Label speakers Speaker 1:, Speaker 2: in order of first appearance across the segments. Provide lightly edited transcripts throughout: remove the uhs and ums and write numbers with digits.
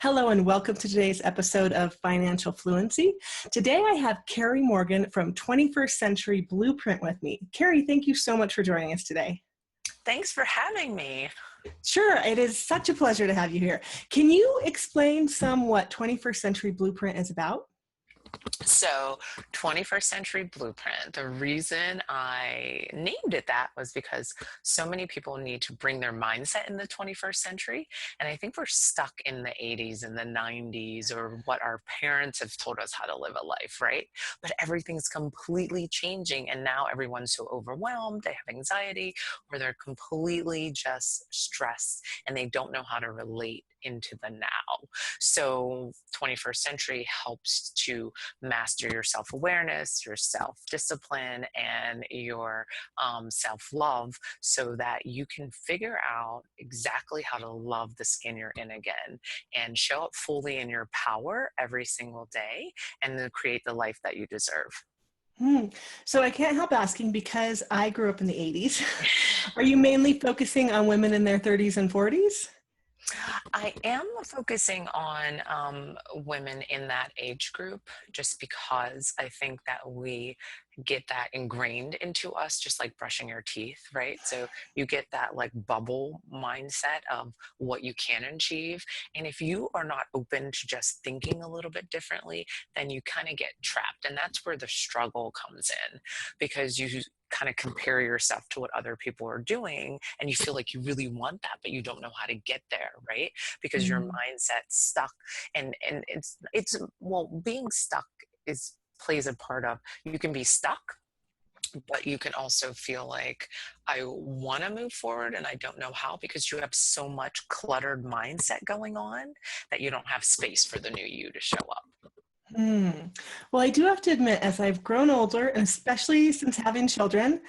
Speaker 1: Hello and welcome to today's episode of Financial Fluency. Today I have Kerry Morgan from 21st Century Blueprint with me. Kerry, thank you so much for joining us today.
Speaker 2: Thanks for having me.
Speaker 1: Sure, it is such a pleasure to have you here. Can you explain what 21st Century Blueprint is about?
Speaker 2: So 21st Century Blueprint, the reason I named it that was because so many people need to bring their mindset in the 21st century. And I think we're stuck in the 80s and the 90s or what our parents have told us how to live a life, right? But everything's completely changing. And now everyone's so overwhelmed, they have anxiety, or they're completely just stressed and they don't know how to relate into the now. So 21st century helps to master your self-awareness, your self-discipline, and your self-love so that you can figure out exactly how to love the skin you're in again and show up fully in your power every single day and then create the life that you deserve.
Speaker 1: So I can't help asking, because I grew up in the 80s, are you mainly focusing on women in their 30s and 40s?
Speaker 2: I am focusing on women in that age group just because I think that we get that ingrained into us, just like brushing your teeth, right? So you get that like bubble mindset of what you can achieve. And if you are not open to just thinking a little bit differently, then you kind of get trapped. And that's where the struggle comes in, because you kind of compare yourself to what other people are doing and you feel like you really want that, but you don't know how to get there, right? Because your mindset's stuck. And it's well, being stuck plays a part of, you can be stuck, but you can also feel like, I want to move forward and I don't know how, because you have so much cluttered mindset going on that you don't have space for the new you to show up.
Speaker 1: Well, I do have to admit, as I've grown older, and especially since having children,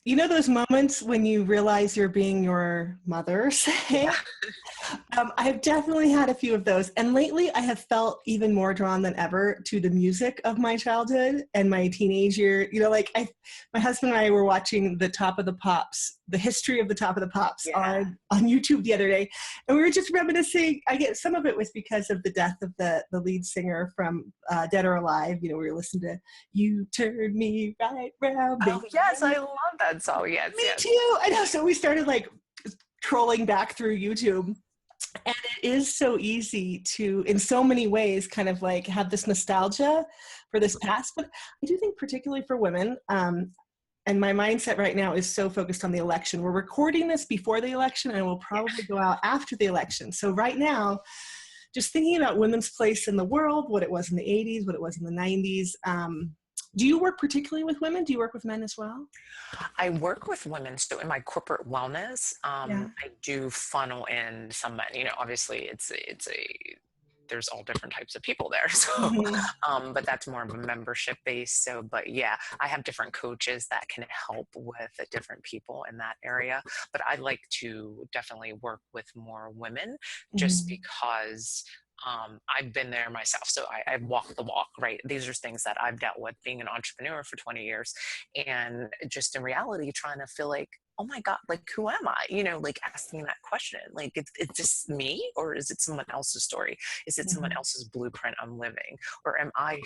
Speaker 1: you know those moments when you realize you're being your mother, say?
Speaker 2: Yeah.
Speaker 1: I've definitely had a few of those. And lately I have felt even more drawn than ever to the music of my childhood and my teenage year. You know, like my husband and I were watching the history of the Top of the Pops on YouTube the other day. And we were just reminiscing. I get some of it was because of the death of the lead singer from Dead or Alive. You know, we were listening to You Turn Me Right Round.
Speaker 2: Oh, yes, I love that song. Yes,
Speaker 1: Me too. I know. So we started like trolling back through YouTube. And it is so easy to, in so many ways, kind of like have this nostalgia for this past. But I do think particularly for women, and my mindset right now is so focused on the election. We're recording this before the election and we'll probably go out after the election. So right now, just thinking about women's place in the world, what it was in the 80s, what it was in the 90s. Do you work particularly with women? Do you work with men as well?
Speaker 2: I work with women. So in my corporate wellness, I do funnel in some men. You know, obviously there's all different types of people there. So, but that's more of a membership base. So, but yeah, I have different coaches that can help with different people in that area. But I like to definitely work with more women just because I've been there myself. So I walk the walk, right? These are things that I've dealt with being an entrepreneur for 20 years. And just in reality, trying to feel like, oh my God, like, who am I? You know, like asking that question, like, is this me or is it someone else's story? Is it someone else's blueprint I'm living? Or am I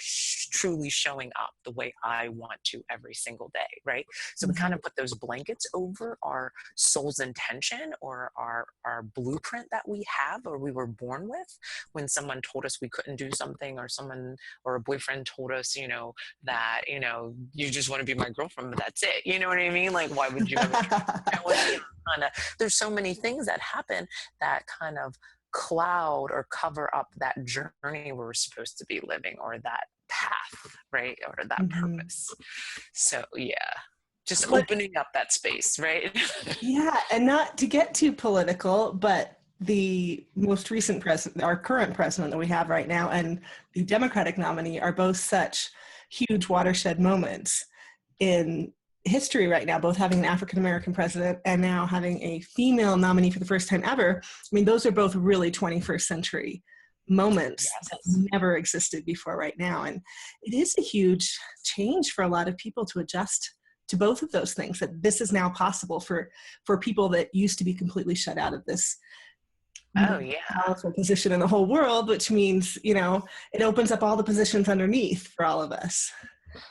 Speaker 2: truly showing up the way I want to every single day, right? So we kind of put those blankets over our soul's intention or our blueprint that we have or we were born with. When someone told us we couldn't do something, or someone or a boyfriend told us, you know, that, you know, you just want to be my girlfriend, but that's it. You know what I mean? Like, why would you ever there's so many things that happen that kind of cloud or cover up that journey we're supposed to be living, or that path, right? Or that purpose. So yeah, just opening up that space, right?
Speaker 1: Yeah, and not to get too political, but the most recent president, our current president that we have right now, and the Democratic nominee are both such huge watershed moments in history right now, both having an African-American president and now having a female nominee for the first time ever. I mean, those are both really 21st century moments that never existed before right now. And it is a huge change for a lot of people to adjust to both of those things, that this is now possible for people that used to be completely shut out of this
Speaker 2: Oh yeah.
Speaker 1: powerful position in the whole world, which means, you know, it opens up all the positions underneath for all of us.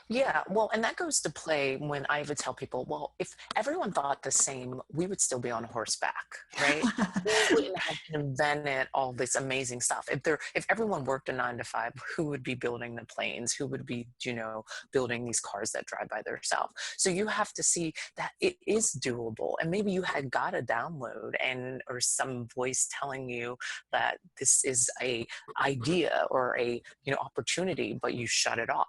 Speaker 2: Yeah, well, and that goes to play when I would tell people, well, if everyone thought the same, we would still be on horseback, right? We wouldn't have invented all this amazing stuff. If everyone worked a 9 to 5, who would be building the planes? Who would be, you know, building these cars that drive by themselves? So you have to see that it is doable. And maybe you had got a download and or some voice telling you that this is a idea or a, you know, opportunity, but you shut it off.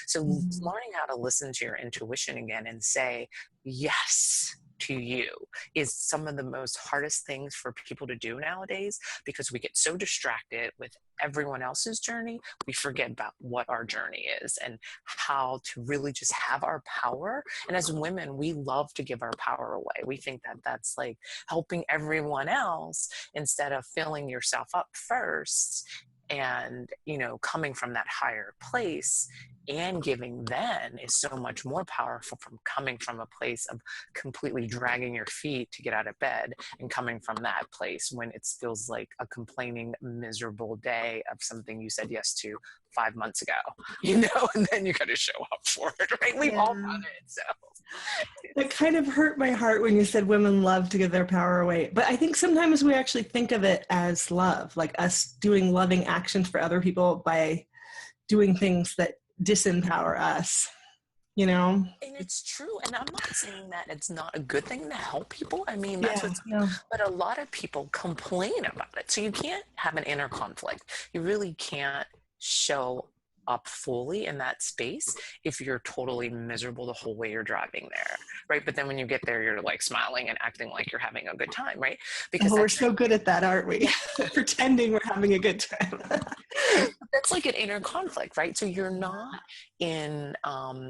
Speaker 2: So learning how to listen to your intuition again and say yes to you is some of the most hardest things for people to do nowadays, because we get so distracted with everyone else's journey, we forget about what our journey is and how to really just have our power. And as women, we love to give our power away. We think that that's like helping everyone else instead of filling yourself up first and, you know, coming from that higher place and giving then is so much more powerful from coming from a place of completely dragging your feet to get out of bed and coming from that place when it feels like a complaining, miserable day of something you said yes to 5 months ago, you know, and then you got to show up for it, right? We've all done it. So
Speaker 1: it kind of hurt my heart when you said women love to give their power away. But I think sometimes we actually think of it as love, like us doing loving actions for other people by doing things that disempower us, you know?
Speaker 2: And it's true. And I'm not saying that it's not a good thing to help people. I mean, that's
Speaker 1: Yeah,
Speaker 2: what's,
Speaker 1: no.
Speaker 2: but a lot of people complain about it. So you can't have an inner conflict. You really can't show up fully in that space if you're totally miserable the whole way you're driving there, right? But then when you get there, you're like smiling and acting like you're having a good time, right? Because
Speaker 1: Oh, we're so good at that, aren't we? Pretending we're having a good time.
Speaker 2: that's like an inner conflict, right? So you're not in,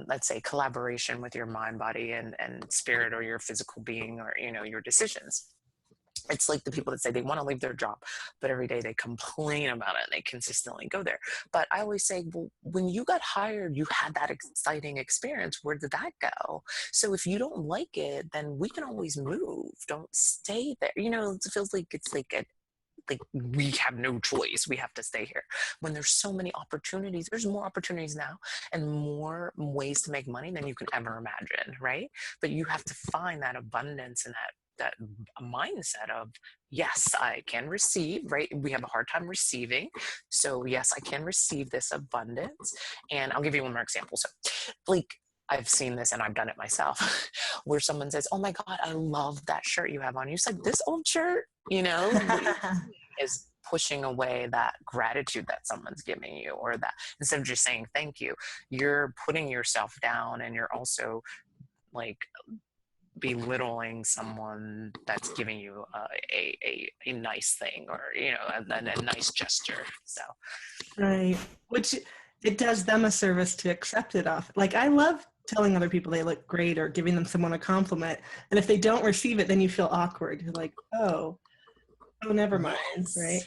Speaker 2: let's say, collaboration with your mind, body, and spirit, or your physical being, or, you know, your decisions. It's like the people that say they want to leave their job, but every day they complain about it and they consistently go there. But I always say, well, when you got hired, you had that exciting experience. Where did that go? So if you don't like it, then we can always move. Don't stay there. You know, it feels like it's like we have no choice, we have to stay here, when there's so many opportunities. There's more opportunities now and more ways to make money than you can ever imagine, right? But you have to find that abundance and that mindset of, yes, I can receive, right? We have a hard time receiving, so yes, I can receive this abundance. And I'll give you one more example. So like, I've seen this and I've done it myself, where someone says, oh my God, I love that shirt you have on. You said, this old shirt, you know, is pushing away that gratitude that someone's giving you, or that instead of just saying thank you, you're putting yourself down, and you're also like belittling someone that's giving you a nice thing, or, you know, a nice gesture. So
Speaker 1: Right. Which it does them a service to accept it off. Like, I love telling other people they look great or giving them someone a compliment. And if they don't receive it, then you feel awkward. You're like, oh, never mind.
Speaker 2: yes.
Speaker 1: Right.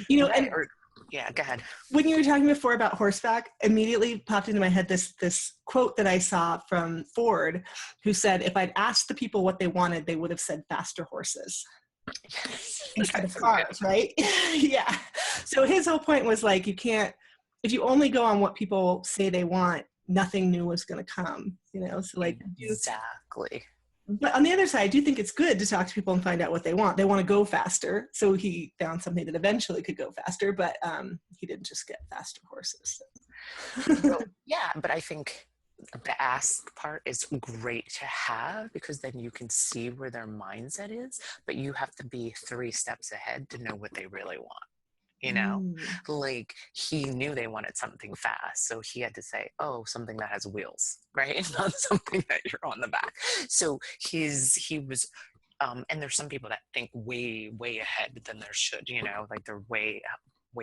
Speaker 1: You know,
Speaker 2: Right.
Speaker 1: and
Speaker 2: Or, yeah, go ahead.
Speaker 1: when you were talking before about horseback, immediately popped into my head this quote that I saw from Ford, who said, if I'd asked the people what they wanted, they would have said faster horses
Speaker 2: Yes.
Speaker 1: instead
Speaker 2: That's
Speaker 1: of
Speaker 2: so
Speaker 1: cars, right? Yeah. So his whole point was like, you can't, if you only go on what people say they want, nothing new is going to come, you know? So like,
Speaker 2: exactly.
Speaker 1: but on the other side, I do think it's good to talk to people and find out what they want. They want to go faster. So he found something that eventually could go faster, but he didn't just get faster horses.
Speaker 2: Well, yeah, but I think the ask part is great to have, because then you can see where their mindset is, but you have to be 3 steps ahead to know what they really want. You know, like he knew they wanted something fast, so he had to say, oh, something that has wheels, right? Not something that you're on the back. So he was and there's some people that think way ahead than there should, you know, like they're way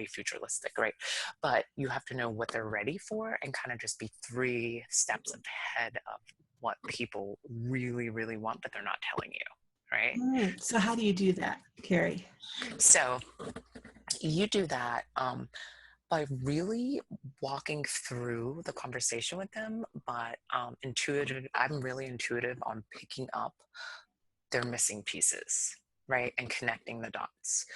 Speaker 2: futuristic, right? But you have to know what they're ready for and kind of just be 3 steps ahead of what people really want, but they're not telling you, right?
Speaker 1: So how do you do that, Kerry?
Speaker 2: So you do that by really walking through the conversation with them, but I'm really intuitive on picking up their missing pieces. right? And connecting the dots.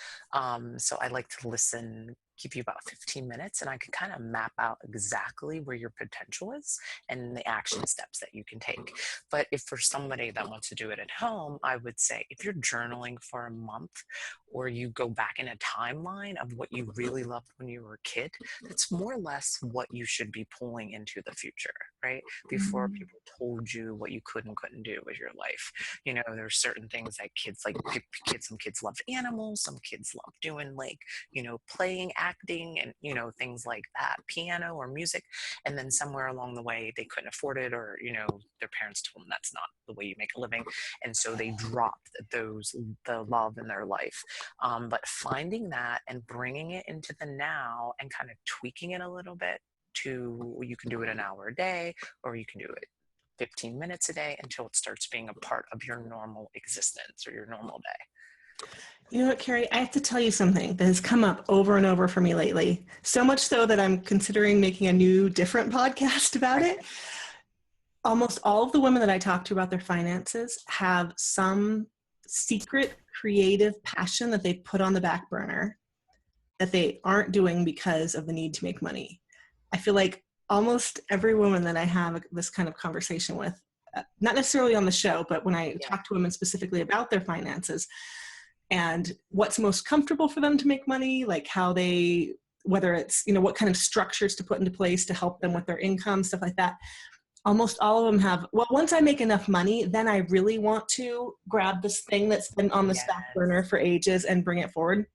Speaker 2: So I like to listen, give you about 15 minutes, and I can kind of map out exactly where your potential is and the action steps that you can take. But if for somebody that wants to do it at home, I would say if you're journaling for a month, or you go back in a timeline of what you really loved when you were a kid, that's more or less what you should be pulling into the future, right? Before
Speaker 1: Mhm.
Speaker 2: people told you what you could and couldn't do with your life. You know, there's certain things that kids like, some kids love animals, some kids love doing like, you know, playing, acting, and, you know, things like that, piano or music. And then somewhere along the way, they couldn't afford it, or, you know, their parents told them that's not the way you make a living. And so they dropped the love in their life. But finding that and bringing it into the now and kind of tweaking it a little bit to, you can do it an hour a day, or you can do it 15 minutes a day until it starts being a part of your normal existence or your normal day.
Speaker 1: You know what, Kerry? I have to tell you something that has come up over and over for me lately. So much so that I'm considering making a new, different podcast about it. Almost all of the women that I talk to about their finances have some secret creative passion that they put on the back burner that they aren't doing because of the need to make money. I feel like almost every woman that I have this kind of conversation with, not necessarily on the show, but when I
Speaker 2: Yeah.
Speaker 1: talk to women specifically about their finances and what's most comfortable for them to make money, like how they, whether it's, you know, what kind of structures to put into place to help them with their income, stuff like that. Almost all of them have, well, once I make enough money, then I really want to grab this thing that's been on this
Speaker 2: Yes.
Speaker 1: back burner for ages and bring it forward.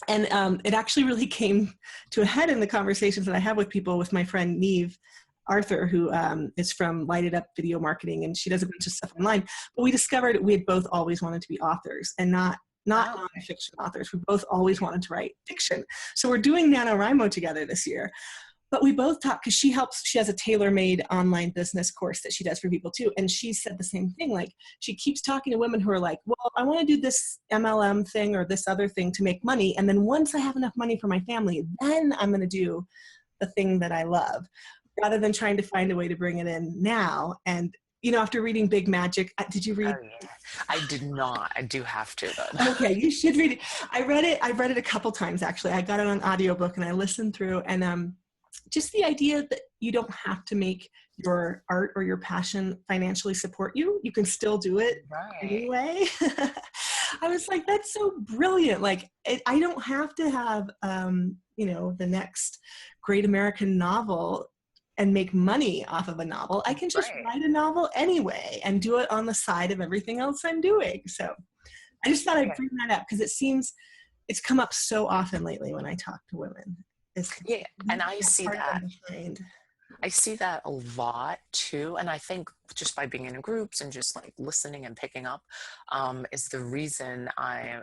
Speaker 1: And it actually really came to a head in the conversations that I have with people, with my friend Neve Arthur, who is from Lighted Up Video Marketing, and she does a bunch of stuff online. But we discovered we had both always wanted to be authors, and not
Speaker 2: Oh,
Speaker 1: nonfiction authors. We both always wanted to write fiction. So we're doing NaNoWriMo together this year. But we both talk, because she has a tailor-made online business course that she does for people too. And she said the same thing. Like, she keeps talking to women who are like, well, I want to do this MLM thing or this other thing to make money. And then once I have enough money for my family, then I'm going to do the thing that I love, rather than trying to find a way to bring it in now. And, you know, after reading Big Magic, did you read?
Speaker 2: oh yeah. I did not. I do have to though.
Speaker 1: Okay, you should read it. I read it a couple times, actually. I got it on audiobook and I listened through, and just the idea that you don't have to make your art or your passion financially support you. You can still do it
Speaker 2: Right.
Speaker 1: anyway. I was like, that's so brilliant. Like, I don't have to have, you know, the next great American novel and make money off of a novel. I can just
Speaker 2: Right.
Speaker 1: write a novel anyway and do it on the side of everything else I'm doing. So I just thought I'd
Speaker 2: Yeah.
Speaker 1: bring that up because it's come up so often lately when I talk to women. Is
Speaker 2: Yeah. And I
Speaker 1: that
Speaker 2: see
Speaker 1: part of
Speaker 2: that.
Speaker 1: them behind.
Speaker 2: I see that a lot too. And I think just by being in groups and just like listening and picking up is the reason I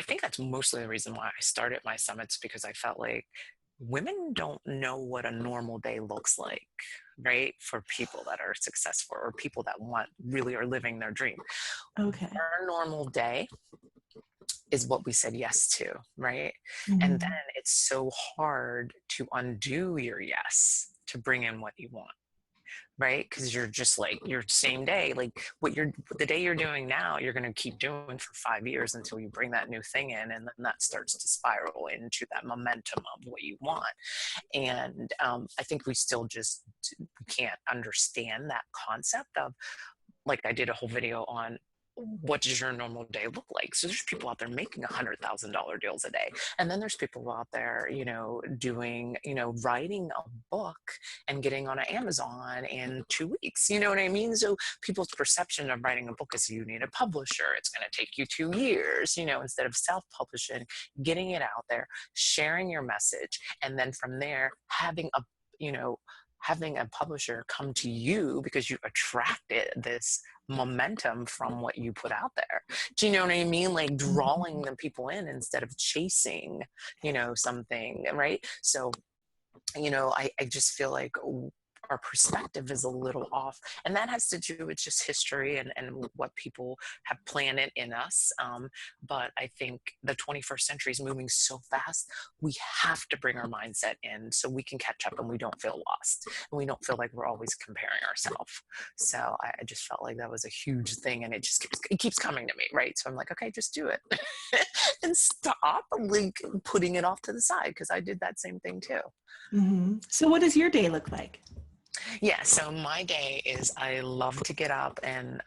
Speaker 2: think that's mostly the reason why I started my summits, because I felt like women don't know what a normal day looks like, right? For people that are successful or people that really are living their dream.
Speaker 1: Okay.
Speaker 2: Our normal day is what we said yes to, right? And then
Speaker 1: Mm-hmm.
Speaker 2: it's so hard to undo your yes to bring in what you want, right? Because you're just like your same day, like the day you're doing now, you're going to keep doing for 5 years until you bring that new thing in, and then that starts to spiral into that momentum of what you want. And I think we still just can't understand that concept of, like, I did a whole video on what does your normal day look like. So there's people out there making $100,000 deals a day, and then there's people out there, you know, doing, you know, writing a book and getting on Amazon in 2 weeks. You know what I mean? So people's perception of writing a book is you need a publisher, it's going to take you 2 years, you know, instead of self-publishing, getting it out there, sharing your message, and then from there having a, you know, having a publisher come to you because you attracted this momentum from what you put out there. Do you know what I mean? Like drawing the people in instead of chasing, you know, something, right? So, you know, I just feel like our perspective is a little off. And that has to do with just history and what people have planted in us. But I think the 21st century is moving so fast, we have to bring our mindset in so we can catch up and we don't feel lost. And we don't feel like we're always comparing ourselves. So I just felt like that was a huge thing, and it keeps coming to me, right? So I'm like, okay, just do it. And stop like putting it off to the side, because I did that same thing too.
Speaker 1: Mm-hmm. So what does your day look like?
Speaker 2: Yeah, so my day is, I love to get up and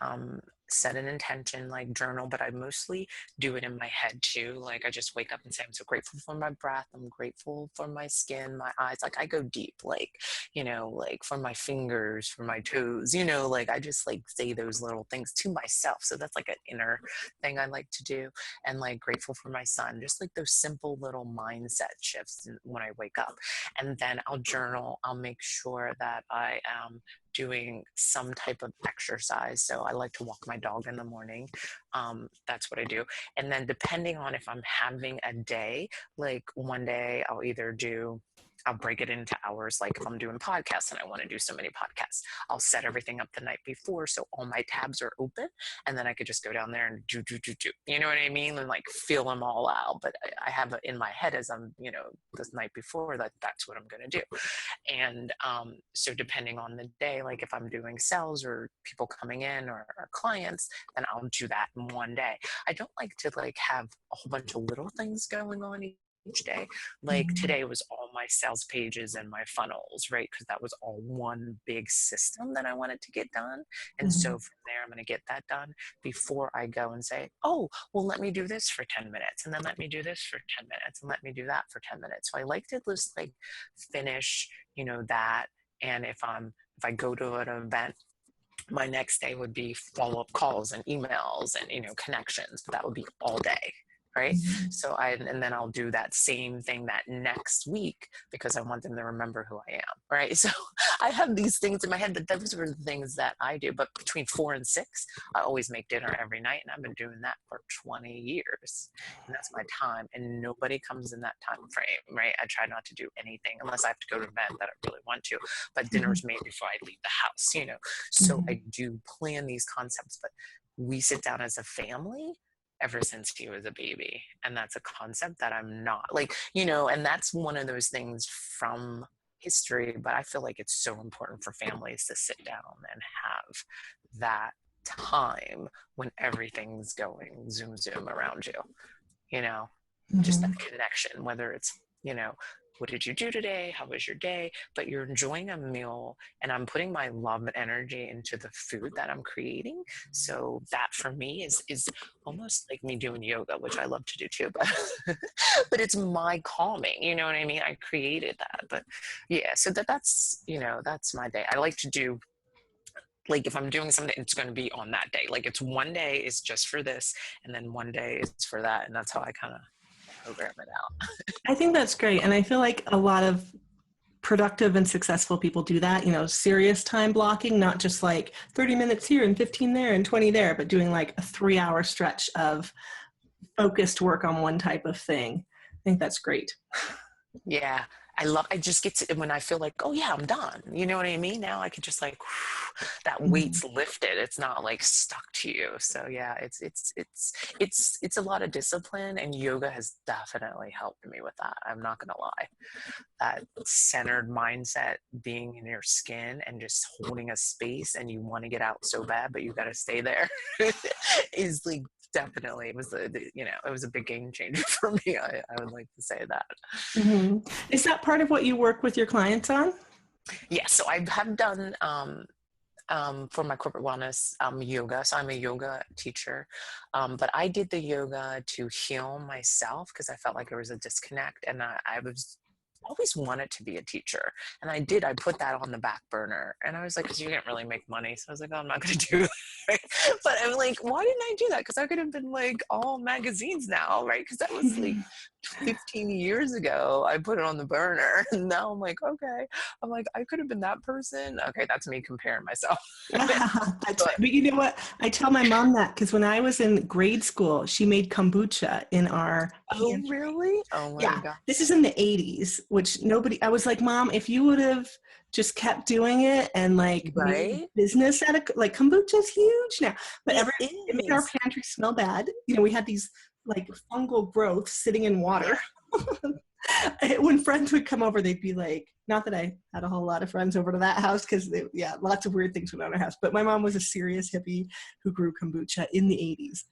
Speaker 2: set an intention, like journal, but I mostly do it in my head too. Like I just wake up and say, I'm so grateful for my breath. I'm grateful for my skin, my eyes. Like I go deep, like, like for my fingers, for my toes, like I just like say those little things to myself. So that's like an inner thing I like to do. And like grateful for my son, just like those simple little mindset shifts when I wake up. And then I'll journal. I'll make sure that I am doing some type of exercise. So I like to walk my dog in the morning. That's what I do. And then depending on if I'm having a day, like one day I'll break it into hours. Like if I'm doing podcasts and I want to do so many podcasts, I'll set everything up the night before so all my tabs are open, and then I could just go down there and do. You know what I mean? And like feel them all out. But I have it in my head as I'm, this night before that's what I'm going to do. And so depending on the day, like if I'm doing sales or people coming in or clients, then I'll do that in one day. I don't like to like have a whole bunch of little things going on each day. Like today was all my sales pages and my funnels, right? Because that was all one big system that I wanted to get done. And so from there, I'm going to get that done before I go and say, oh, well, let me do this for 10 minutes. And then let me do this for 10 minutes. And let me do that for 10 minutes. So I like to just like finish, that. And if I go to an event, my next day would be follow-up calls and emails and, connections, but that would be all day. Right. So and then I'll do that same thing that next week because I want them to remember who I am. Right. So I have these things in my head that those are the things that I do. But between 4 and 6, I always make dinner every night. And I've been doing that for 20 years. And that's my time. And nobody comes in that time frame. Right. I try not to do anything unless I have to go to an event that I really want to. But dinner's made before I leave the house, So I do plan these concepts. But we sit down as a family ever since he was a baby. And that's a concept that I'm not like, and that's one of those things from history, but I feel like it's so important for families to sit down and have that time when everything's going zoom around you, just that connection, whether it's, what did you do today? How was your day? But you're enjoying a meal, and I'm putting my love and energy into the food that I'm creating. So that for me is almost like me doing yoga, which I love to do too, but but it's my calming, you know what I mean? I created that. But yeah, so that's my day. I like to do, like if I'm doing something, it's going to be on that day. Like it's one day is just for this, and then one day is for that. And that's how I kind of program it out.
Speaker 1: I think that's great. And I feel like a lot of productive and successful people do that, serious time blocking, not just like 30 minutes here and 15 there and 20 there, but doing like a 3-hour stretch of focused work on one type of thing. I think that's great.
Speaker 2: Yeah. I just get to, when I feel like, oh yeah, I'm done. You know what I mean? Now I can just like, that weight's lifted. It's not like stuck to you. So yeah, it's a lot of discipline, and yoga has definitely helped me with that. I'm not going to lie. That centered mindset, being in your skin and just holding a space, and you want to get out so bad, but you got to stay there is like, definitely, it was it was a big game changer for me. I would like to say that.
Speaker 1: Is that part of what you work with your clients on?
Speaker 2: Yeah, so I have done for my corporate wellness yoga. So I'm a yoga teacher, but I did the yoga to heal myself because I felt like there was a disconnect, and I was always wanted to be a teacher, and I put that on the back burner, and I was like, because you can't really make money, so I was like, oh, I'm not going to do that. But I'm like, why didn't I do that? Because I could have been like all magazines now, right? Because that was like 15 years ago. I put it on the burner, and now I'm like, okay, I'm like, I could have been that person. Okay, that's me comparing myself.
Speaker 1: But you know what, I tell my mom that because when I was in grade school, she made kombucha in our
Speaker 2: pantry. Really? Oh my God.
Speaker 1: This is in the 80s, which nobody, I was like, Mom, if you would have just kept doing it and like made
Speaker 2: Right?
Speaker 1: business out of, like, kombucha's huge now, but
Speaker 2: It
Speaker 1: it made our
Speaker 2: is.
Speaker 1: pantry smell bad. You know, we had these like fungal growths sitting in water. When friends would come over, they'd be like, not that I had a whole lot of friends over to that house, because lots of weird things went on in our house, but my mom was a serious hippie who grew kombucha in the 80s.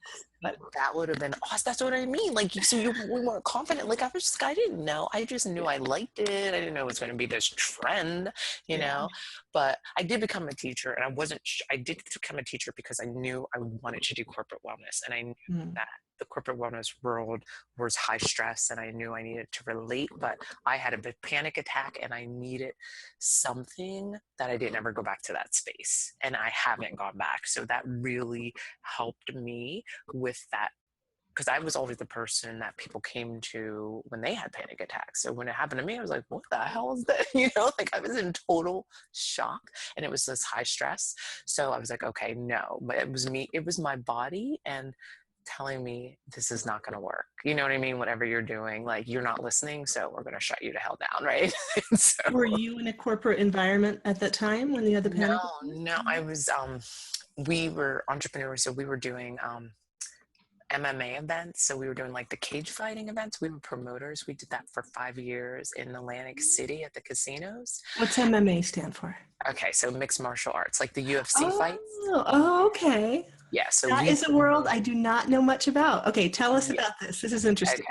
Speaker 1: But
Speaker 2: That would have been awesome. That's what I mean. Like, we weren't confident. Like, I didn't know. I just knew I liked it. I didn't know it was going to be this trend, you know. But I did become a teacher, and I did become a teacher because I knew I wanted to do corporate wellness, and I knew that the corporate wellness world was high stress, and I knew I needed to relate. But I had a big panic attack, and I needed something that I didn't ever go back to that space, and I haven't gone back. So that really helped me with that, because I was always the person that people came to when they had panic attacks. So when it happened to me, I was like, what the hell is that? You know, like I was in total shock, and it was this high stress. So I was like, okay, no, but it was me. It was my body and telling me this is not going to work. You know what I mean? Whatever you're doing, like, you're not listening, so we're going to shut you to hell down, right? So,
Speaker 1: were you in a corporate environment at that time when you had the panic attack?
Speaker 2: no, I was, we were entrepreneurs, so we were doing MMA events. So we were doing like the cage fighting events. We were promoters. We did that for 5 years in Atlantic City at the casinos.
Speaker 1: What's MMA stand for?
Speaker 2: Okay, so mixed martial arts, like the UFC fights.
Speaker 1: Okay.
Speaker 2: Yeah, so
Speaker 1: That is a world I do not know much about. Okay, tell us about this. This is interesting.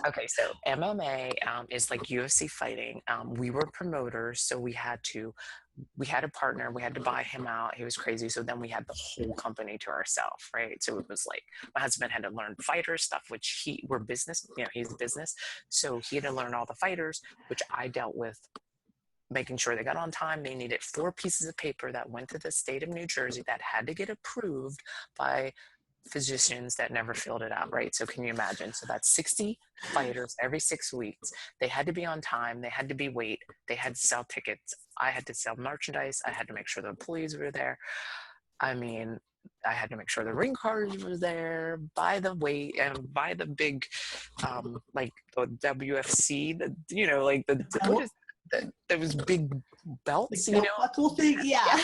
Speaker 2: Okay, so MMA is like UFC fighting. We were promoters, so we had a partner, we had to buy him out. He was crazy. So then we had the whole company to ourselves, right? So it was like my husband had to learn fighter stuff, which we're business, he's business. So he had to learn all the fighters, which I dealt with making sure they got on time. They needed 4 pieces of paper that went to the state of New Jersey that had to get approved by physicians that never filled it out, right? So can you imagine? So that's 60 fighters every 6 weeks. They had to be on time. They had to be weight. They had to sell tickets. I had to sell merchandise. I had to make sure the employees were there. I mean, I had to make sure the ring cards were there, buy the weight and buy the big, like the WFC, like what is those big belts,
Speaker 1: the buckle thing, yeah.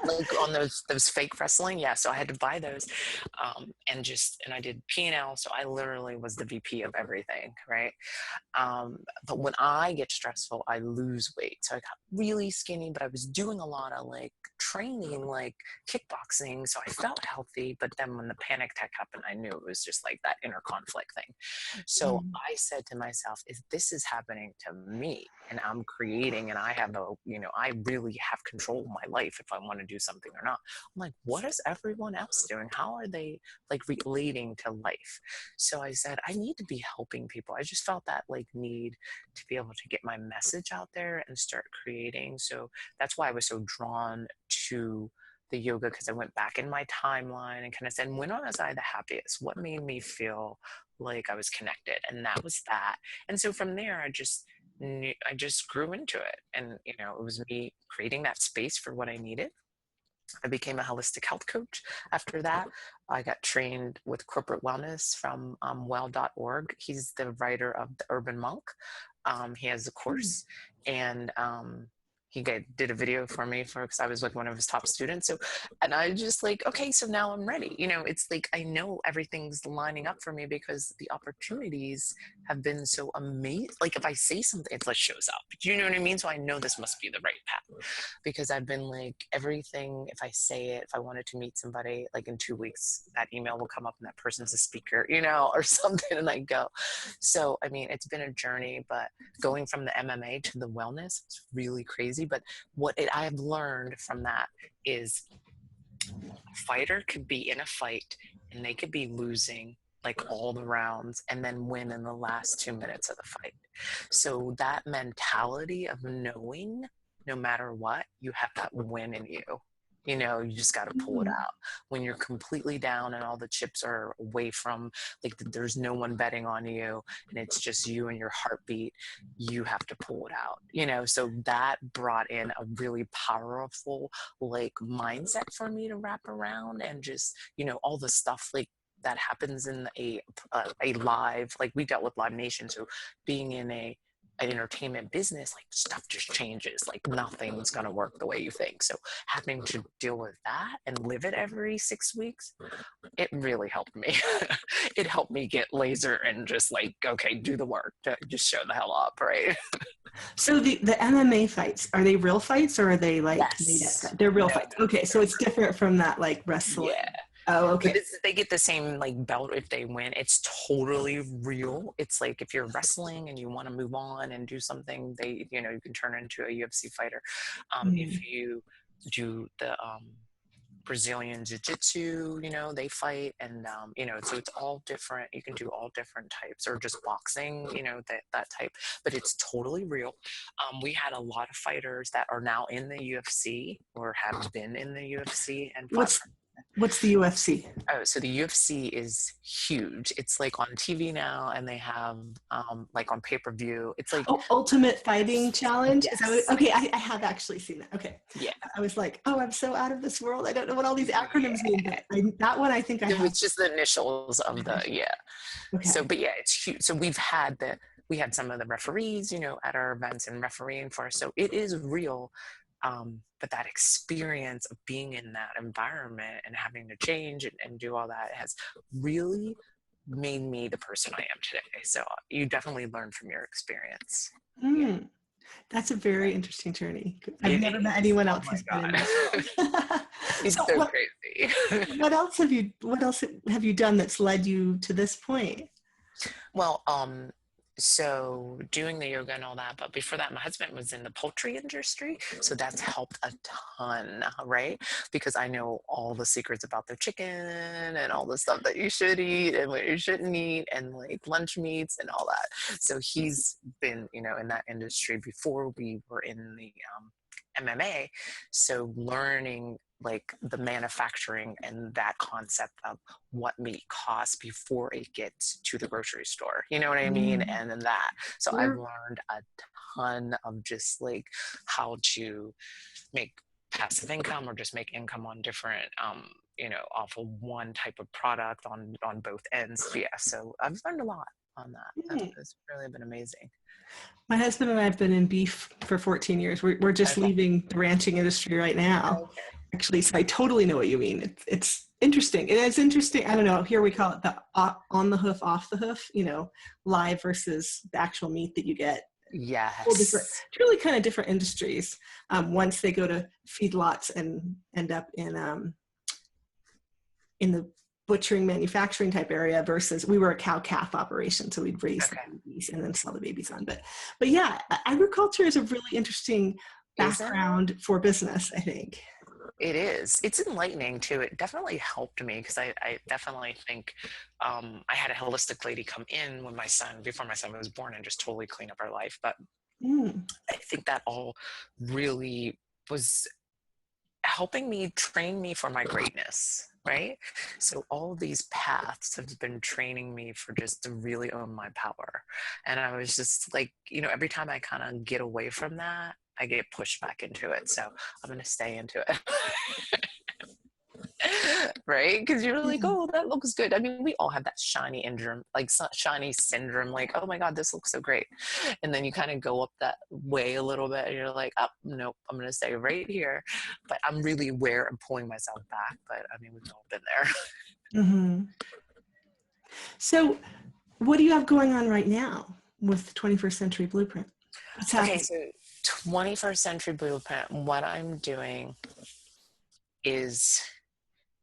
Speaker 2: Like on those fake wrestling, yeah. So I had to buy those, and I did P&L. So I literally was the VP of everything, right? But when I get stressful, I lose weight. So I got really skinny, but I was doing a lot of like training, like kickboxing. So I felt healthy. But then when the panic attack happened, I knew it was just like that inner conflict thing. So I said to myself, if this is happening to me and I'm creating and I have I really have control of my life if I want to do something or not. I'm like, what is everyone else doing? How are they like relating to life? So I said, I need to be helping people. I just felt that like need to be able to get my message out there and start creating. So that's why I was so drawn to the yoga, because I went back in my timeline and kind of said, when was I the happiest? What made me feel like I was connected? And that was that. And so from there, I just grew into it. And, it was me creating that space for what I needed. I became a holistic health coach. After that, I got trained with corporate wellness from well.org. He's the writer of The Urban Monk. He has a course, and he did a video for me because I was like one of his top students. So, and I just like, okay, so now I'm ready. It's like, I know everything's lining up for me because the opportunities have been so amazing. Like if I say something, it like shows up. Do you know what I mean? So I know this must be the right path, because I've been like everything. If I say it, if I wanted to meet somebody, like in 2 weeks, that email will come up and that person's a speaker, or something, and I go. So, I mean, it's been a journey, but going from the MMA to the wellness, it's really crazy. But what I have learned from that is a fighter could be in a fight and they could be losing like all the rounds and then win in the last 2 minutes of the fight. So that mentality of knowing no matter what, you have that win in you. You just got to pull it out when you're completely down and all the chips are away from, like, there's no one betting on you and it's just you and your heartbeat. You have to pull it out, so that brought in a really powerful like mindset for me to wrap around, and just, all the stuff like that happens in a live, like we dealt with Live Nation. So being in a an entertainment business, like stuff just changes, like nothing's going to work the way you think. So having to deal with that and live it every 6 weeks, it really helped me. It helped me get laser and just like, okay, do the work, just show the hell up, right?
Speaker 1: So the MMA fights, are they real fights or are they like made
Speaker 2: Yes.
Speaker 1: up? They're real
Speaker 2: No,
Speaker 1: fights. Okay, so it's different from that like wrestling.
Speaker 2: yeah.
Speaker 1: Oh,
Speaker 2: But
Speaker 1: okay.
Speaker 2: they get the same like belt if they win. It's totally real. It's like if you're wrestling and you want to move on and do something, they, you know, you can turn into a UFC fighter. If you do the Brazilian jiu-jitsu, you know, they fight, and you know, so it's all different. You can do all different types, or just boxing, you know, that type, but it's totally real. We had a lot of fighters that are now in the UFC or have been in the UFC and fought.
Speaker 1: What's the UFC?
Speaker 2: Oh, so the UFC is huge. It's like on TV now, and they have like on pay-per-view. It's like
Speaker 1: Ultimate Fighting Challenge.
Speaker 2: yes.
Speaker 1: Is that what, okay, I have actually seen that. Okay.
Speaker 2: Yeah.
Speaker 1: I was like, oh, I'm so out of this world. I don't know what all these acronyms mean. But that one, I think I have.
Speaker 2: It's just the initials of the
Speaker 1: Okay.
Speaker 2: So, but yeah, it's huge. So we had some of the referees, you know, at our events and refereeing for us. So it is real. But that experience of being in that environment and having to change and do all that has really made me the person I am today. So you definitely learn from your experience.
Speaker 1: Yeah. That's a very interesting journey. I've never met
Speaker 2: Is.
Speaker 1: anyone else who's been in that.
Speaker 2: It's so crazy.
Speaker 1: What else have you done that's led you to this point?
Speaker 2: Well, so doing the yoga and all that, but before that, my husband was in the poultry industry, so that's helped a ton, right? Because I know all the secrets about the chicken and all the stuff that you should eat and what you shouldn't eat, and like lunch meats and all that. So he's been, you know, in that industry before we were in the MMA, so learning like the manufacturing and that concept of what meat costs before it gets to the grocery store, you know what I mean? And then that, so I've learned a ton of just like how to make passive income or just make income on different you know, off of one type of product on both ends. Yeah, so I've learned a lot on that. It's really been amazing.
Speaker 1: My husband and I have been in beef for 14 years. We're just leaving the ranching industry right now.
Speaker 2: Okay.
Speaker 1: Actually, so I totally know what you mean. It's interesting. And it's interesting. I don't know. Here we call it the on the hoof, off the hoof, you know, live versus the actual meat that you get.
Speaker 2: Yes.
Speaker 1: Truly kind of different industries. Once they go to feedlots and end up in the butchering manufacturing type area versus we were a cow calf operation. So we'd raise the babies and then sell the babies on. But yeah, agriculture is a really interesting background for business, I think.
Speaker 2: It is. It's enlightening too. It definitely helped me because I definitely think I had a holistic lady come in when before my son was born, and just totally clean up our life. But I think that all really was helping me train me for my greatness, right? So all these paths have been training me for just to really own my power. And I was just like, you know, every time I kind of get away from that, I get pushed back into it. So I'm going to stay into it. Right? Because you're like, oh, that looks good. I mean, we all have that shiny syndrome, like, oh my God, this looks so great. And then you kind of go up that way a little bit and you're like, oh, nope, I'm going to stay right here. But I'm really aware of pulling myself back. But I mean, we've all been there.
Speaker 1: So what do you have going on right now with 21st Century Blueprint?
Speaker 2: Okay, so 21st Century Blueprint, what I'm doing is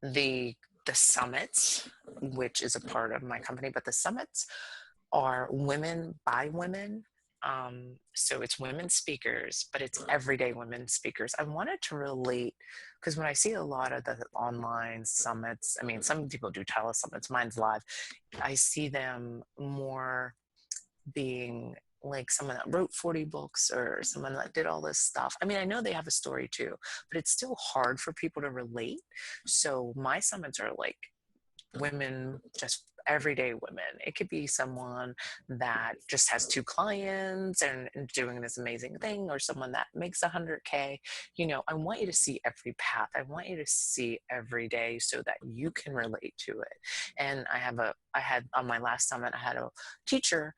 Speaker 2: the summits, which is a part of my company, but the summits are women by women. So it's women speakers, but it's everyday women speakers. I wanted to relate, because when I see a lot of the online summits, I mean, some people do telesummits, mine's live. I see them more being like someone that wrote 40 books or someone that did all this stuff. I mean, I know they have a story too, but it's still hard for people to relate. So my summits are like women, just everyday women. It could be someone that just has 2 clients and doing this amazing thing, or someone that makes 100K. You know, I want you to see every path. I want you to see every day so that you can relate to it. And I had on my last summit, I had a teacher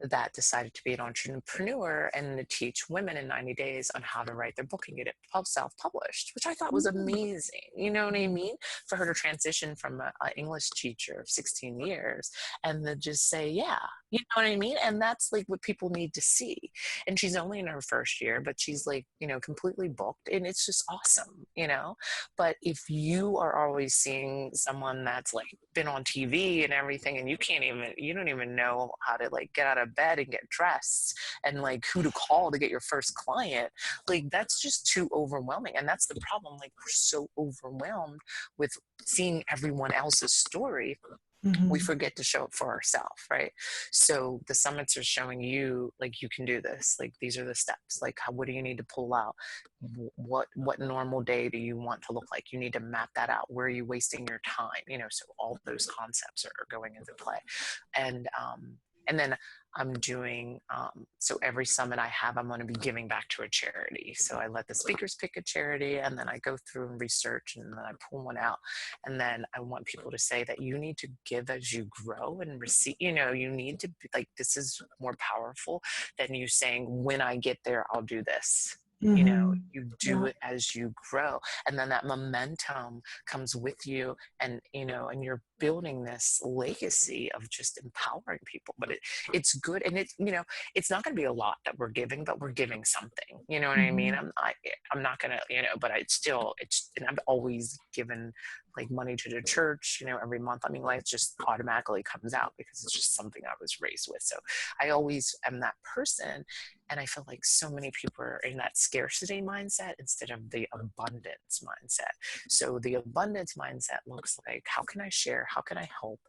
Speaker 2: that decided to be an entrepreneur and to teach women in 90 days on how to write their book and get it self-published, which I thought was amazing. You know what I mean? For her to transition from an English teacher of 16 years and then just say, yeah, you know what I mean? And that's like what people need to see. And she's only in her first year, but she's like, you know, completely booked, and it's just awesome, you know? But if you are always seeing someone that's like been on TV and everything, and you don't even know how to like get out of bed and get dressed and like who to call to get your first client, like that's just too overwhelming. And that's the problem. Like we're so overwhelmed with seeing everyone else's story, we forget to show up for ourselves, right? So the summits are showing you like you can do this, like these are the steps, like what do you need to pull out, what normal day do you want to look like, you need to map that out, where are you wasting your time, you know? So all those concepts are going into play. And then I'm doing, so every summit I have, I'm going to be giving back to a charity. So I let the speakers pick a charity, and then I go through and research, and then I pull one out. And then I want people to say that you need to give as you grow and receive, you know, you need to be like, this is more powerful than you saying, when I get there, I'll do this. You know, you do it as you grow, and then that momentum comes with you, and you know, and you're building this legacy of just empowering people. But it's good, and it's, you know, it's not going to be a lot that we're giving, but we're giving something, you know what I mean? I'm not gonna, you know, but and I've always given like money to the church, you know, every month. I mean, life just automatically comes out because it's just something I was raised with. So I always am that person. And I feel like so many people are in that scarcity mindset instead of the abundance mindset. So the abundance mindset looks like, how can I share? How can I help?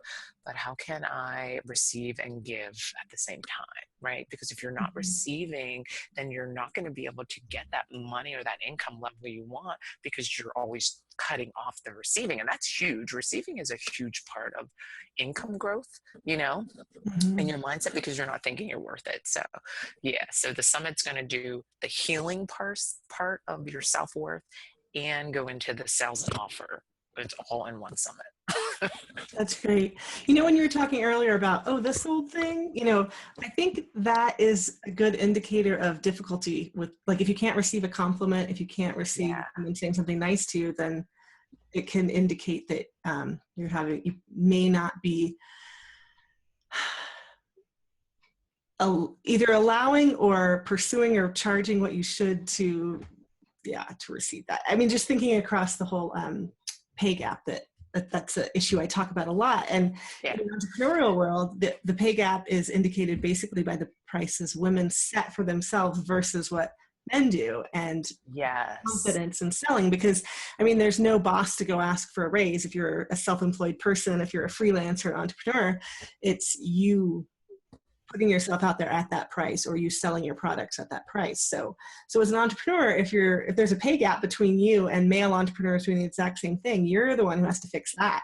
Speaker 2: But how can I receive and give at the same time, right? Because if you're not receiving, then you're not going to be able to get that money or that income level you want, because you're always cutting off the receiving. And that's huge. Receiving is a huge part of income growth, you know, in your mindset, because you're not thinking you're worth it. So yeah, so the summit's going to do the healing part of your self-worth and go into the sales and offer. It's all in one summit.
Speaker 1: That's great. You know, when you were talking earlier about, oh, this old thing, you know, I think that is a good indicator of difficulty with, like, if you can't receive a compliment, if you can't receive someone saying something nice to you, then it can indicate that you may not be either allowing or pursuing or charging what you should to receive that. I mean, just thinking across the whole pay gap, that's an issue I talk about a lot. And in the entrepreneurial world, the pay gap is indicated basically by the prices women set for themselves versus what men do, and confidence in selling. Because I mean, there's no boss to go ask for a raise if you're a self-employed person. If you're a freelancer, an entrepreneur, it's you putting yourself out there at that price, or you selling your products at that price. So as an entrepreneur, if there's a pay gap between you and male entrepreneurs doing the exact same thing, you're the one who has to fix that.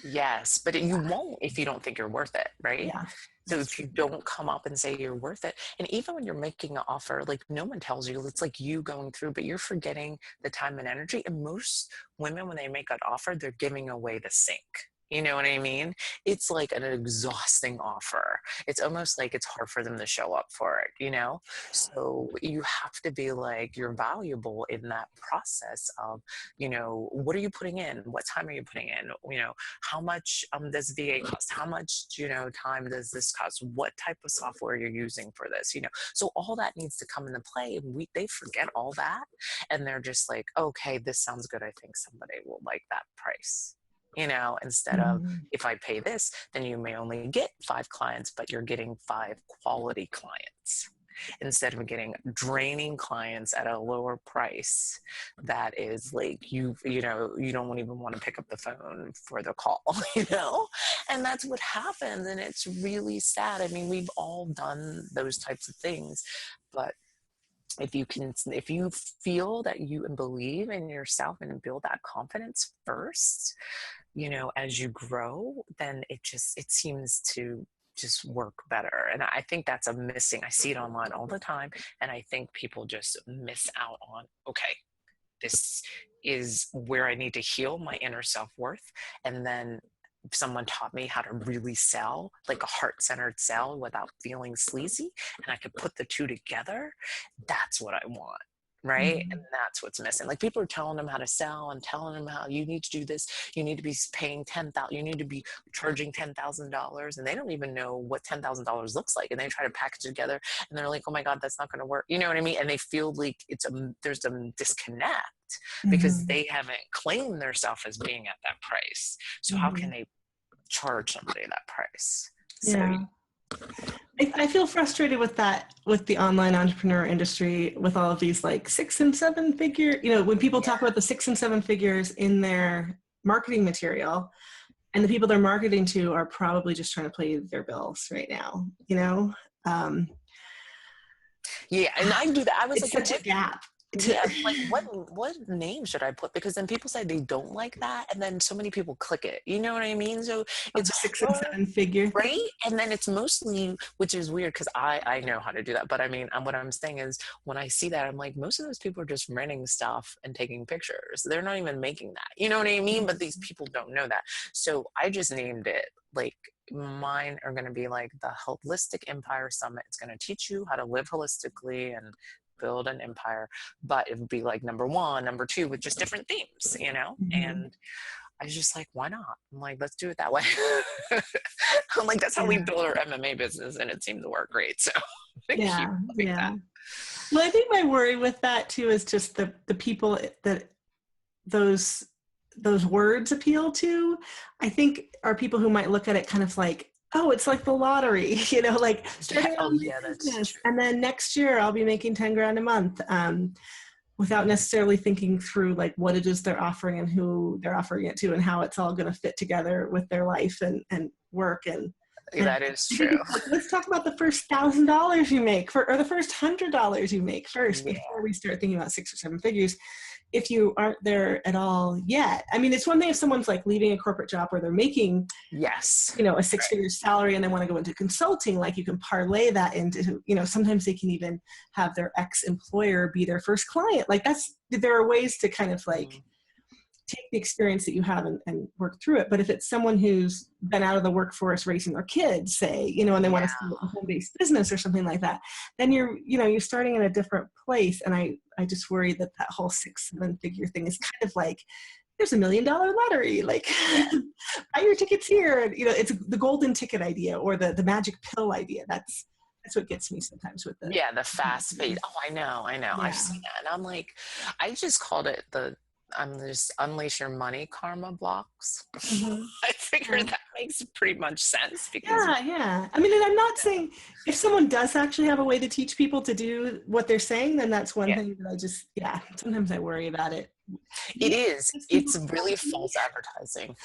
Speaker 2: Yes, but you won't if you don't think you're worth it, right?
Speaker 1: Yeah.
Speaker 2: So if you don't come up and say you're worth it, and even when you're making an offer, like no one tells you, it's like you going through, but you're forgetting the time and energy. And most women, when they make an offer, they're giving away the sink. You know what I mean? It's like an exhausting offer. It's almost like it's hard for them to show up for it, you know? So you have to be like, you're valuable in that process of, you know, what are you putting in? What time are you putting in? You know, how much does VA cost? How much, you know, time does this cost? What type of software you're using for this, you know? So all that needs to come into play. And they forget all that. And they're just like, okay, this sounds good. I think somebody will like that price. You know, instead of, if I pay this, then you may only get 5 clients, but you're getting 5 quality clients instead of getting draining clients at a lower price. That is like, you know, you don't even want to pick up the phone for the call, you know, and that's what happens. And it's really sad. I mean, we've all done those types of things, but if you feel that you believe in yourself and build that confidence first, you know, as you grow, then it seems to just work better. And I think that's I see it online all the time. And I think people just miss out on, okay, this is where I need to heal my inner self-worth. And then someone taught me how to really sell, like a heart-centered sell without feeling sleazy, and I could put the two together, that's what I want. Right.
Speaker 1: Mm-hmm.
Speaker 2: And that's what's missing. Like people are telling them how to sell and telling them how you need to do this. You need to be paying $10,000. You need to be charging $10,000. And they don't even know what $10,000 looks like. And they try to package it together and they're like, oh my God, that's not going to work. You know what I mean? And they feel like there's a disconnect because
Speaker 1: Mm-hmm.
Speaker 2: they haven't claimed themselves as being at that price. So how can they charge somebody that price? So
Speaker 1: Yeah. I feel frustrated with that, with the online entrepreneur industry, with all of these like 6 and 7 figure, when people talk about the 6 and 7 figures in their marketing material, and the people they're marketing to are probably just trying to pay their bills right now,
Speaker 2: yeah, and I do that. I was
Speaker 1: it's
Speaker 2: like,
Speaker 1: such a gap.
Speaker 2: yeah, like what name should I put? Because then people say they don't like that, and then so many people click it. You know what I mean? So it's
Speaker 1: The 6 and
Speaker 2: hard,
Speaker 1: 7 figure,
Speaker 2: right? And then it's mostly, which is weird because I know how to do that. But I mean, what I'm saying is when I see that, I'm like, most of those people are just renting stuff and taking pictures. They're not even making that. You know what I mean? But these people don't know that. So I just named it like. Mine are going to be like the Holistic Empire Summit. It's going to teach you how to live holistically and build an empire, but it would be like number 1, number 2 with just different themes, and I was just like, why not? I'm like, let's do it that way. I'm like, that's how we build our MMA business and it seemed to work great. So that.
Speaker 1: Well, I think my worry with that too is just the people that those words appeal to, I think are people who might look at it kind of like, oh, it's like the lottery, like starting business, and then next year I'll be making 10 grand a month, without necessarily thinking through like what it is they're offering and who they're offering it to and how it's all going to fit together with their life and work. And
Speaker 2: that is true.
Speaker 1: Like, let's talk about the first $1,000 you make or the first $100 you make first before we start thinking about 6 or 7 figures. If you aren't there at all yet. I mean, it's one thing if someone's like leaving a corporate job where they're making, a 6-figure salary and they want to go into consulting, like you can parlay that into, sometimes they can even have their ex-employer be their first client. Like there are ways to kind of like take the experience that you have and work through it. But if it's someone who's been out of the workforce raising their kids, say, and they want to start a home-based business or something like that, then you're starting in a different place. And I just worry that whole 6-7 figure thing is kind of like, there's $1 million lottery, like buy your tickets here. It's the golden ticket idea or the magic pill idea. That's what gets me sometimes with the
Speaker 2: fast pace. Oh, I know. Yeah. I've seen that. And I'm like, I just called it just unleash your money karma blocks. I figured that makes pretty much sense because
Speaker 1: I mean, and I'm not saying if someone does actually have a way to teach people to do what they're saying, then that's one thing that I just sometimes I worry about it.
Speaker 2: It's really false advertising.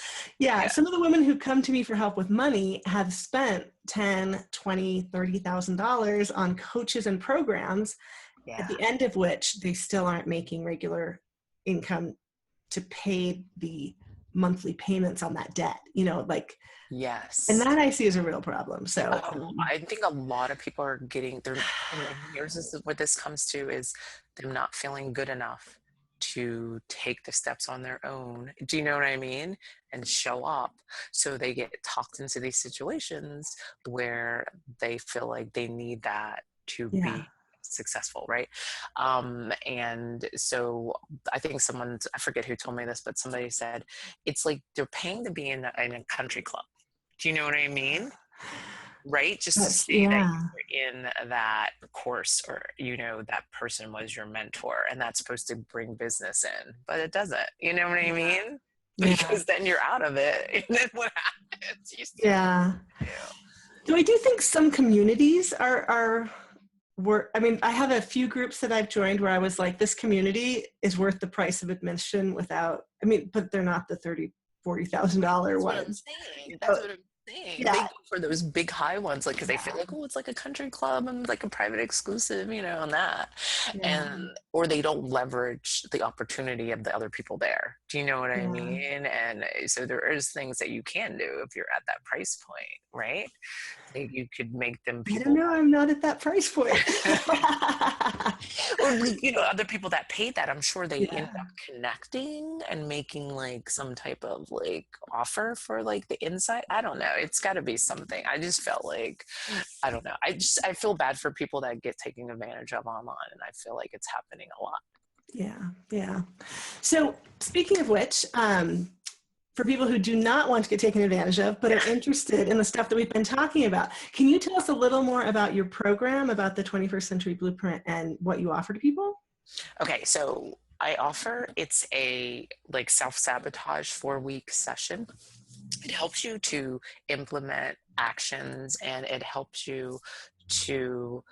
Speaker 1: Some of the women who come to me for help with money have spent $10,000, $20,000, $30,000 on coaches and programs, at the end of which they still aren't making regular income to pay the monthly payments on that debt, and that I see as a real problem. So
Speaker 2: I think a lot of people are getting there. Here's what this comes to is them not feeling good enough to take the steps on their own. Do you know what I mean? And show up. So they get talked into these situations where they feel like they need that to be successful, right? And so I think I forget who told me this, but somebody said it's like they're paying to be in a country club. Do you know what I mean? Right? Just to say that you're in that course or, that person was your mentor and that's supposed to bring business in, but it doesn't. You know what I mean? Because then you're out of it. And then what happens?
Speaker 1: So I do think some communities I have a few groups that I've joined where I was like, this community is worth the price of admission but they're not the $30,000, $40,000 ones.
Speaker 2: That's what I'm thing.
Speaker 1: Yeah.
Speaker 2: They go for those big high ones, like, because they feel like, oh, it's like a country club and like a private exclusive, and that.
Speaker 1: Yeah.
Speaker 2: And, or they don't leverage the opportunity of the other people there. Do you know what I
Speaker 1: Yeah.
Speaker 2: mean? And so there is things that you can do if you're at that price point, right? Like you could make them
Speaker 1: I don't
Speaker 2: people.
Speaker 1: know. I'm not at that price point.
Speaker 2: Or other people that pay that, I'm sure they end
Speaker 1: Yeah.
Speaker 2: up connecting and making like some type of like offer for like the inside. I don't know, it's got to be something. I just felt like, I don't know, I feel bad for people that get taken advantage of online, and I feel like it's happening a lot.
Speaker 1: Yeah. So speaking of which, for people who do not want to get taken advantage of, but are interested in the stuff that we've been talking about, can you tell us a little more about your program, about the 21st Century Blueprint, and what you offer to people?
Speaker 2: Okay, so I offer, it's a like self-sabotage 4-week session. It helps you to implement actions, and it helps you to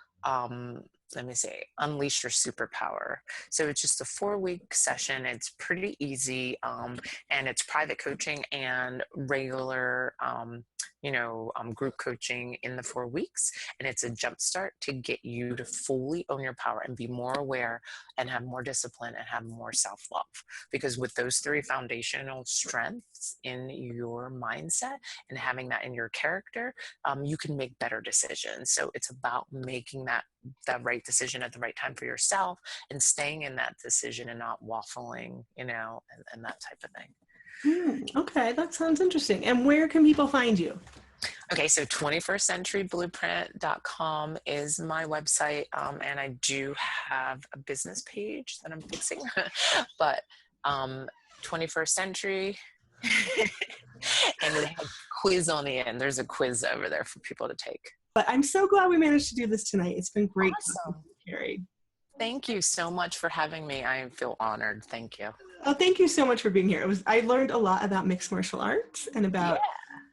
Speaker 2: let me say, unleash your superpower. So it's just a 4-week session. It's pretty easy, and it's private coaching and regular group coaching in the 4 weeks. And it's a jumpstart to get you to fully own your power and be more aware and have more discipline and have more self-love. Because with those 3 foundational strengths in your mindset and having that in your character, you can make better decisions. So it's about making that right decision at the right time for yourself and staying in that decision and not waffling, and that type of thing.
Speaker 1: Okay, that sounds interesting. And where can people find you?
Speaker 2: Okay, so 21stcenturyblueprint.com is my website, and I do have a business page that I'm fixing, but 21st Century, and it has a quiz on the end. There's a quiz over there for people to take.
Speaker 1: But I'm so glad we managed to do this tonight. It's been great.
Speaker 2: Awesome.
Speaker 1: Kerry.
Speaker 2: Thank you so much for having me. I feel honored. Thank you.
Speaker 1: Oh, thank you so much for being here. I learned a lot about mixed martial arts and about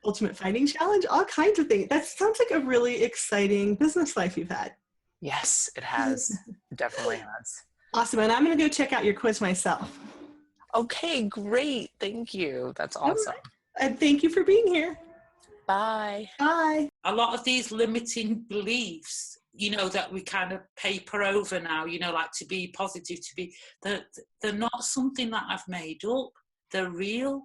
Speaker 1: Ultimate Fighting Challenge, all kinds of things. That sounds like a really exciting business life you've had.
Speaker 2: Yes, it has. It definitely has.
Speaker 1: Awesome. And I'm going to go check out your quiz myself.
Speaker 2: Okay, great. Thank you. That's awesome.
Speaker 1: Right. And thank you for being here.
Speaker 2: Bye.
Speaker 1: Bye.
Speaker 3: A lot of these limiting beliefs, that we kind of paper over now, like to be positive, they're not something that I've made up. They're real.